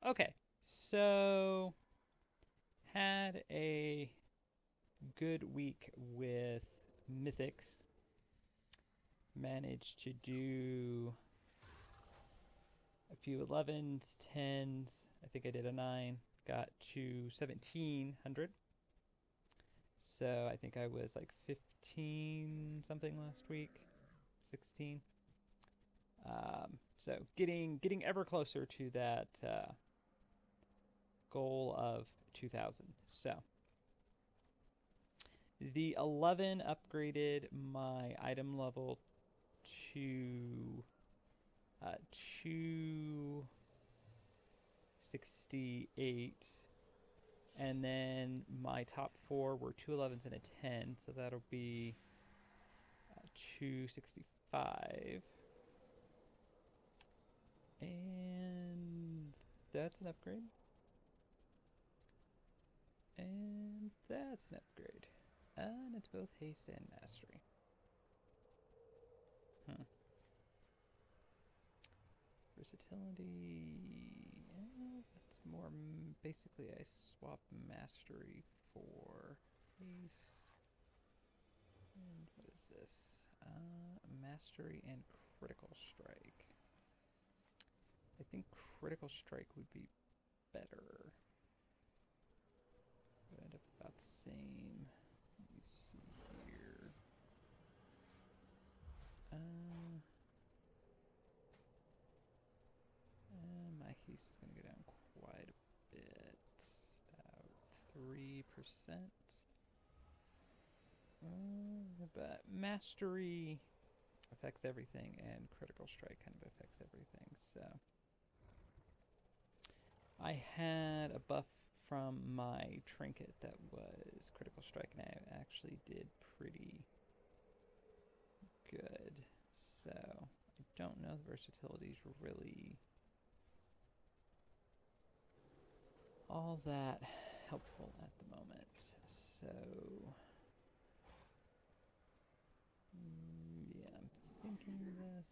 Okay, so had a good week with Mythics. Managed to do a few 11s, 10s. I think I did a 9. Got to 1700. So I think I was like 15 something last week, 16. So getting ever closer to that goal of 2000. So the 11 upgraded my item level to 268, and then my top four were two 11s and a 10, so that'll be 265. And that's an upgrade. And that's an upgrade. And it's both haste and mastery. Hmm. Versatility. That's more. Basically, I swap mastery for haste. And what is this? Mastery and critical strike. I think critical strike would be better. Would end up about the same. Let me see here. My haste is going to go down quite a bit. About 3%. But mastery affects everything, and critical strike kind of affects everything. So I had a buff from my trinket that was critical strike, and I actually did pretty good. So I don't know the versatilities were really all that helpful at the moment. So yeah, I'm thinking this.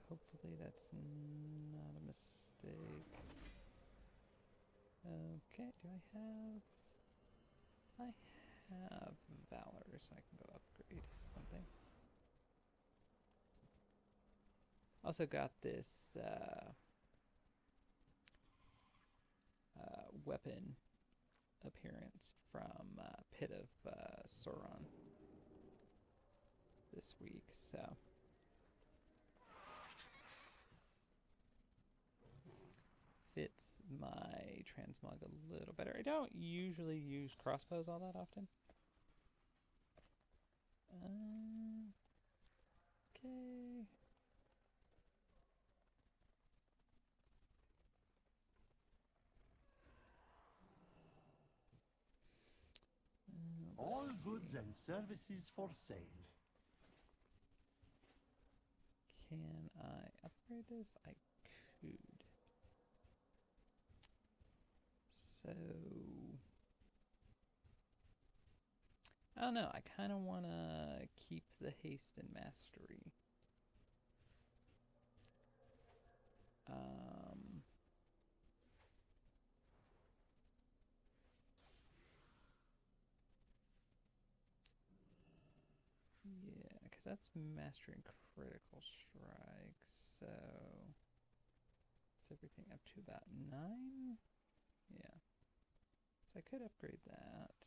Hopefully that's not a mistake. Okay, do I have Valor, so I can go upgrade something. Also got this weapon appearance from Pit of Sauron this week, so fits my transmog a little better. I don't usually use crossbows all that often. Okay. All goods and services for sale. Can I upgrade this? I could. So I don't know. I kind of want to keep the haste and mastery. Yeah, because that's mastery and critical strike. So it's everything up to about 9. Yeah. So I could upgrade that.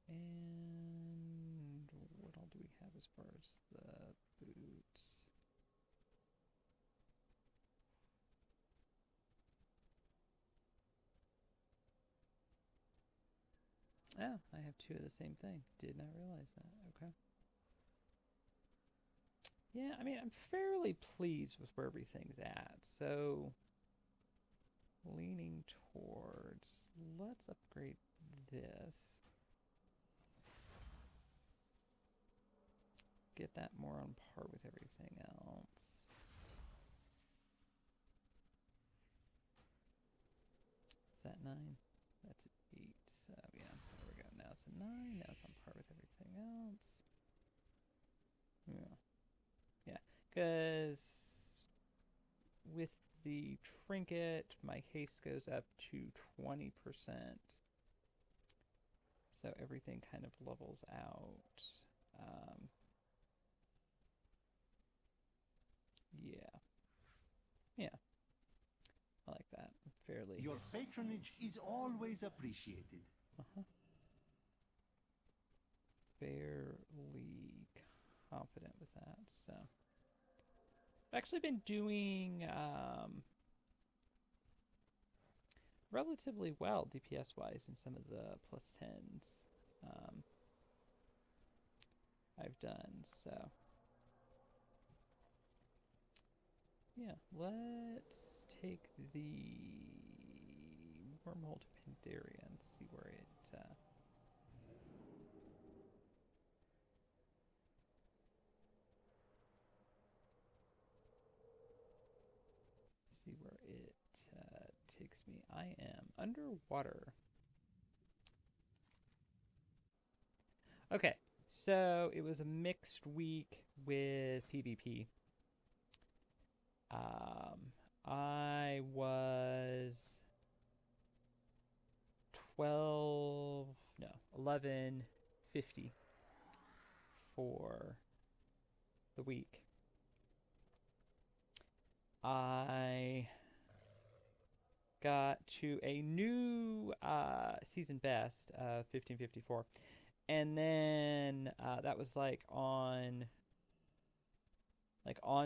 And what all do we have as far as the boots? Oh, I have two of the same thing. Did not realize that. Okay. Yeah, I mean, I'm fairly pleased with where everything's at. So, leaning towards, let's upgrade this. Get that more on par with everything else. Is that 9? That's an 8. So, yeah, there we go. Now it's a 9. Now it's on par with everything else. Yeah. Because with the trinket, my haste goes up to 20%. So everything kind of levels out. Yeah. Yeah. I like that. Fairly. Your patronage is always appreciated. Fairly confident with that. So I've actually been doing relatively well DPS wise in some of the plus 10s I've done. So yeah, let's take the wormhole to Pandaria and see where it takes me. I am underwater. Okay, so it was a mixed week with PvP. I was 1150 for the week. I got to a new season best of 1554, and then that was like on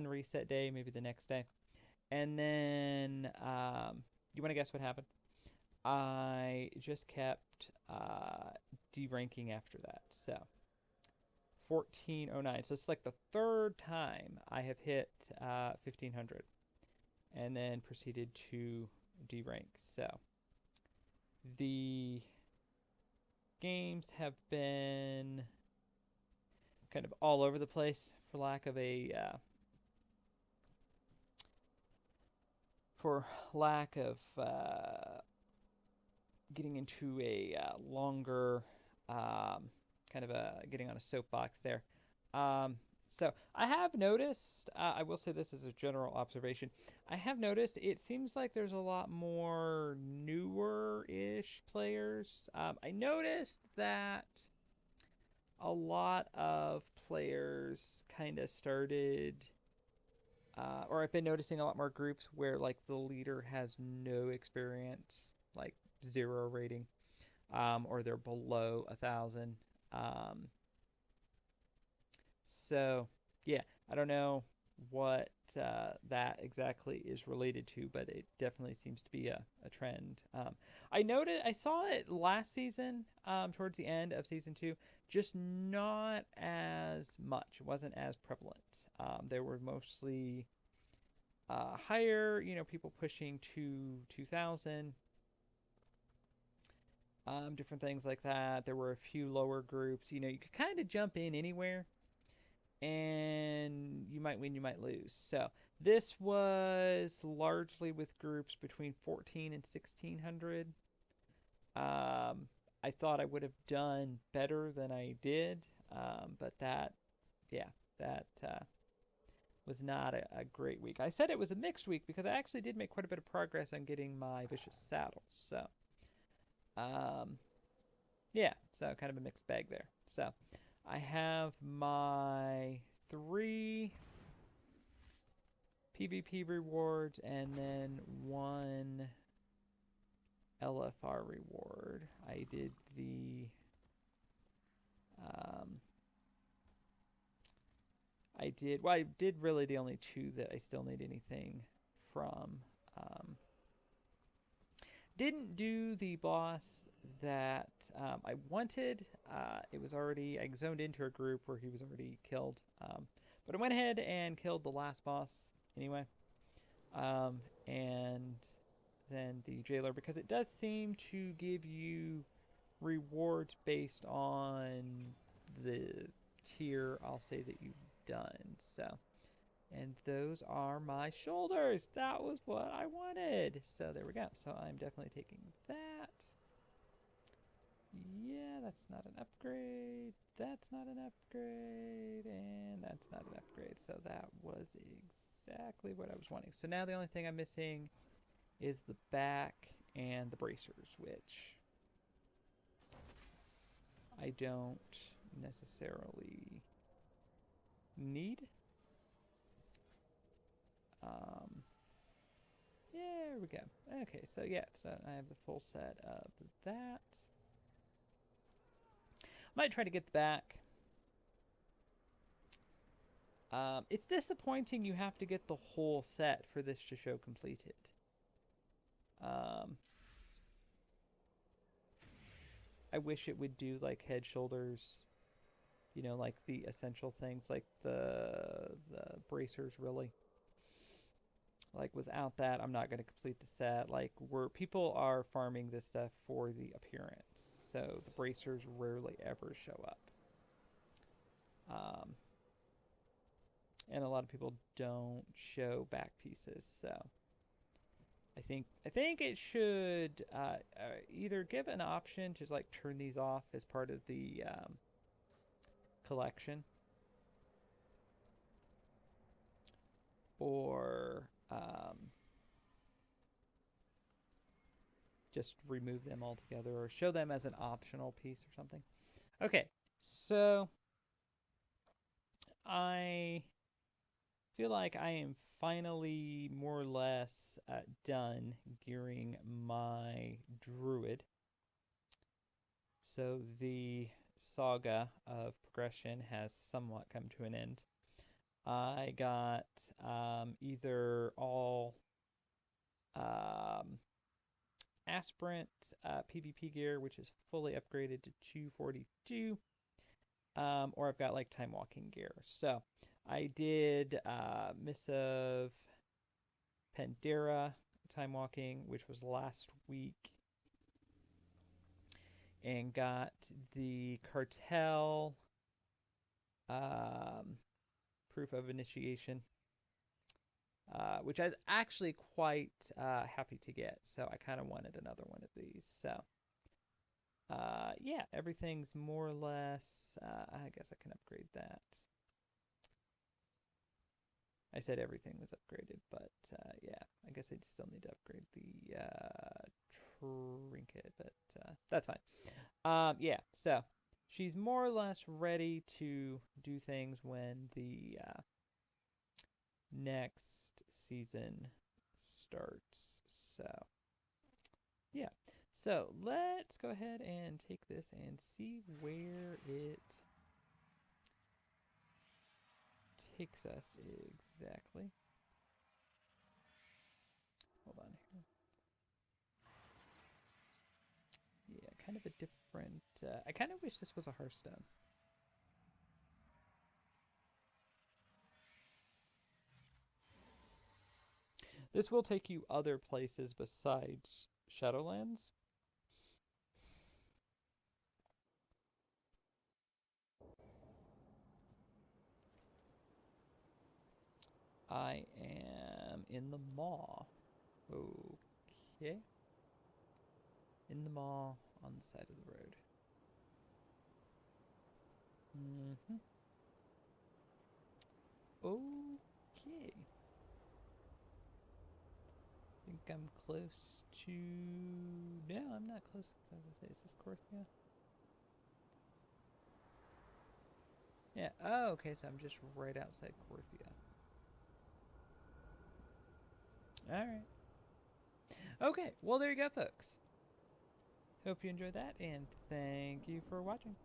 reset day, maybe the next day, and then you want to guess what happened? I just kept deranking after that, so 1409. So it's like the third time I have hit 1500, and then proceeded to derank. So the games have been kind of all over the place, for lack of getting into a longer kind of getting on a soapbox there. So I have noticed, I will say this as a general observation, I have noticed it seems like there's a lot more newer-ish players. I noticed that a lot of players kind of started, or I've been noticing a lot more groups where like the leader has no experience, like 0 rating, or they're below 1,000. So yeah, I don't know what that exactly is related to, but it definitely seems to be a trend. I saw it last season, towards the end of season 2, just not as much. It wasn't as prevalent. There were mostly higher, people pushing to 2,000. Different things like that. There were a few lower groups. You could kind of jump in anywhere, and you might win, you might lose. So this was largely with groups between 14 and 1600. I thought I would have done better than I did, but that was not a great week. I said it was a mixed week because I actually did make quite a bit of progress on getting my vicious saddles. So, yeah, so kind of a mixed bag there. So I have my 3 PvP rewards and then 1 LFR reward. I did I did really the only 2 that I still need anything from. Didn't do the boss that I wanted. I zoned into a group where he was already killed. But I went ahead and killed the last boss anyway. And then the jailer, because it does seem to give you rewards based on the tier, I'll say, that you've done. So, and those are my shoulders. That was what I wanted. So there we go. So I'm definitely taking that. Yeah, that's not an upgrade. That's not an upgrade. And that's not an upgrade. So that was exactly what I was wanting. So now the only thing I'm missing is the back and the bracers, which I don't necessarily need. There we go. Okay, so yeah, so I have the full set of that. Might try to get the back. It's disappointing you have to get the whole set for this to show completed. I wish it would do like head, shoulders, you know, like the essential things, like the bracers, really. Like without that, I'm not going to complete the set. Like where people are farming this stuff for the appearance, so the bracers rarely ever show up. And a lot of people don't show back pieces, so I think it should either give an option to like turn these off as part of the collection, or just remove them altogether, or show them as an optional piece or something. Okay, so I feel like I am finally more or less done gearing my druid. So the saga of progression has somewhat come to an end. I got either all um, aspirant PvP gear, which is fully upgraded to 242, or I've got like time walking gear. So I did Missive Pandera time walking, which was last week, and got the cartel um, proof of initiation, which I was actually quite happy to get. So I kind of wanted another one of these. So yeah, everything's more or less. I guess I can upgrade that. I said everything was upgraded, but yeah, I guess I still need to upgrade the trinket, but that's fine. Yeah, so she's more or less ready to do things when the next season starts. So yeah, so let's go ahead and take this and see where it takes us exactly. Hold on here. Yeah, kind of a different. I kind of wish this was a Hearthstone. This will take you other places besides Shadowlands. I am in the mall. Okay. In the mall on the side of the road. Mm-hmm. Okay. Think I'm close to... No, I'm not close. I was gonna say, is this Korthia? Yeah. Oh, okay, so I'm just right outside Korthia. Alright. Okay, well there you go, folks. Hope you enjoyed that, and thank you for watching.